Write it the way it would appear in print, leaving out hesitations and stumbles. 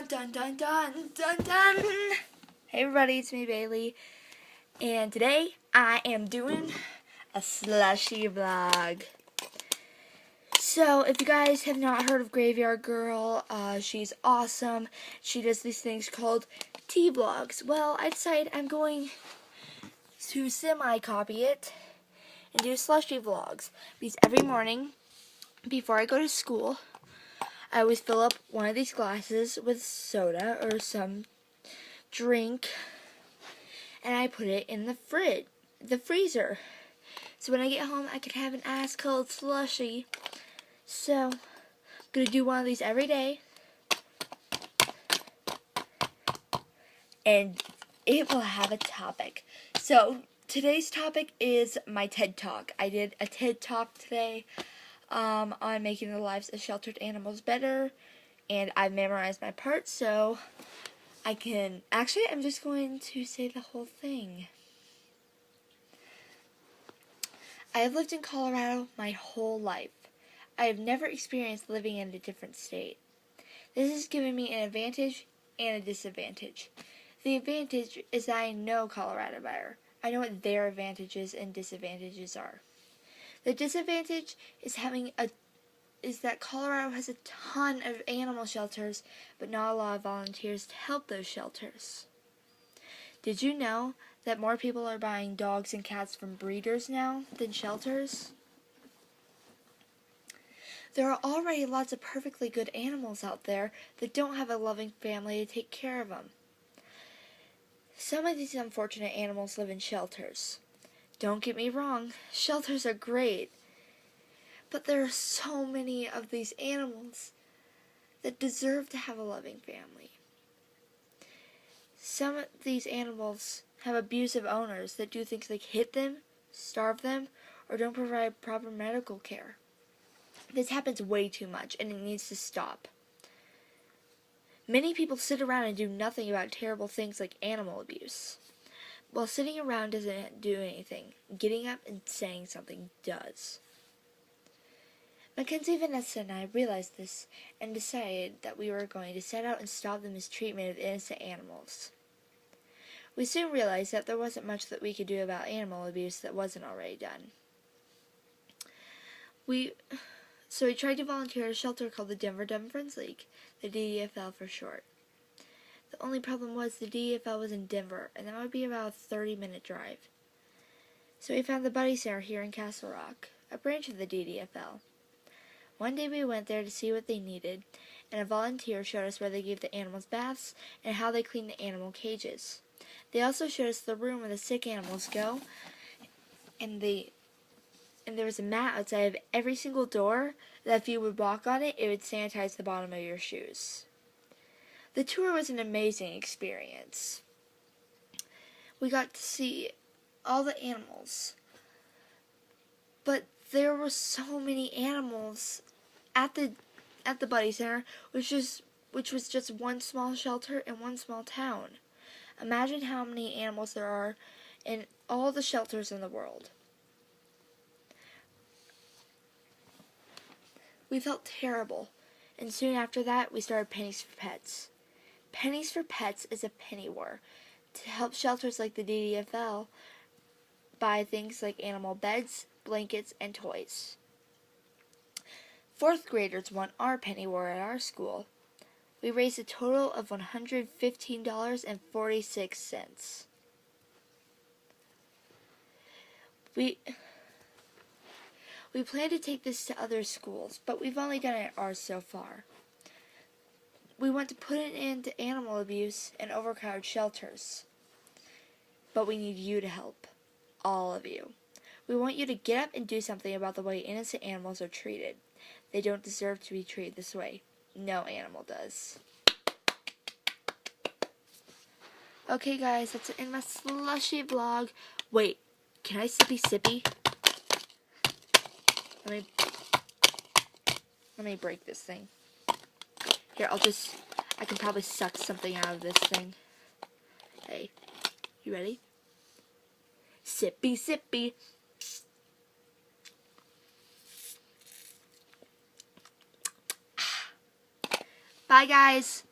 dun dun dun dun dun. Hey everybody, it's me Bailey, and today I am doing a Slushie vlog. So if you guys have not heard of Graveyard Girl, she's awesome. She does these things called tea vlogs. Well, I decided I'm going to semi-copy it and do Slushie vlogs, because every morning before I go to school, I always fill up one of these glasses with soda or some drink, and I put it in the freezer. So when I get home, I can have an ice cold slushie. So I'm gonna do one of these every day, and it will have a topic. So today's topic is my TED Talk. I did a TED Talk today on making the lives of sheltered animals better, and I memorized my parts, so I can, actually I'm just going to say the whole thing. I have lived in Colorado my whole life. I have never experienced living in a different state. This has given me an advantage and a disadvantage. The advantage is that I know Colorado better. I know what their advantages and disadvantages are. The disadvantage is that Colorado has a ton of animal shelters, but not a lot of volunteers to help those shelters. Did you know that more people are buying dogs and cats from breeders now than shelters? There are already lots of perfectly good animals out there that don't have a loving family to take care of them. Some of these unfortunate animals live in shelters. Don't get me wrong, shelters are great. But there are so many of these animals that deserve to have a loving family. Some of these animals have abusive owners that do things like hit them, starve them, or don't provide proper medical care. This happens way too much, and it needs to stop. Many people sit around and do nothing about terrible things like animal abuse. While sitting around doesn't do anything, getting up and saying something does. Mackenzie, Vanessa, and I realized this and decided that we were going to set out and stop the mistreatment of innocent animals. We soon realized that there wasn't much that we could do about animal abuse that wasn't already done. So we tried to volunteer at a shelter called the Denver Dumb Friends League, the DDFL for short. The only problem was the DDFL was in Denver, and that would be about a 30-minute drive. So we found the Buddy Center here in Castle Rock, a branch of the DDFL. One day we went there to see what they needed, and a volunteer showed us where they gave the animals baths and how they cleaned the animal cages. They also showed us the room where the sick animals go, and there was a mat outside of every single door that if you would walk on it, it would sanitize the bottom of your shoes. The tour was an amazing experience. We got to see all the animals, but there were so many animals at the Buddy Center, which was just one small shelter in one small town. Imagine how many animals there are in all the shelters in the world. We felt terrible, and soon after that, we started Pennies for Pets. Pennies for Pets is a penny war to help shelters like the DDFL buy things like animal beds, blankets, and toys. 4th graders won our penny war at our school. We raised a total of $115.46. We plan to take this to other schools, but we've only done it at ours so far. We want to put an end to animal abuse and overcrowded shelters. But we need you to help. All of you. We want you to get up and do something about the way innocent animals are treated. They don't deserve to be treated this way. No animal does. Okay guys, that's it in my Slushie vlog. Wait, can I sippy? Let me break this thing. Here, I can probably suck something out of this thing. Hey, you ready? Sippy. Bye, guys.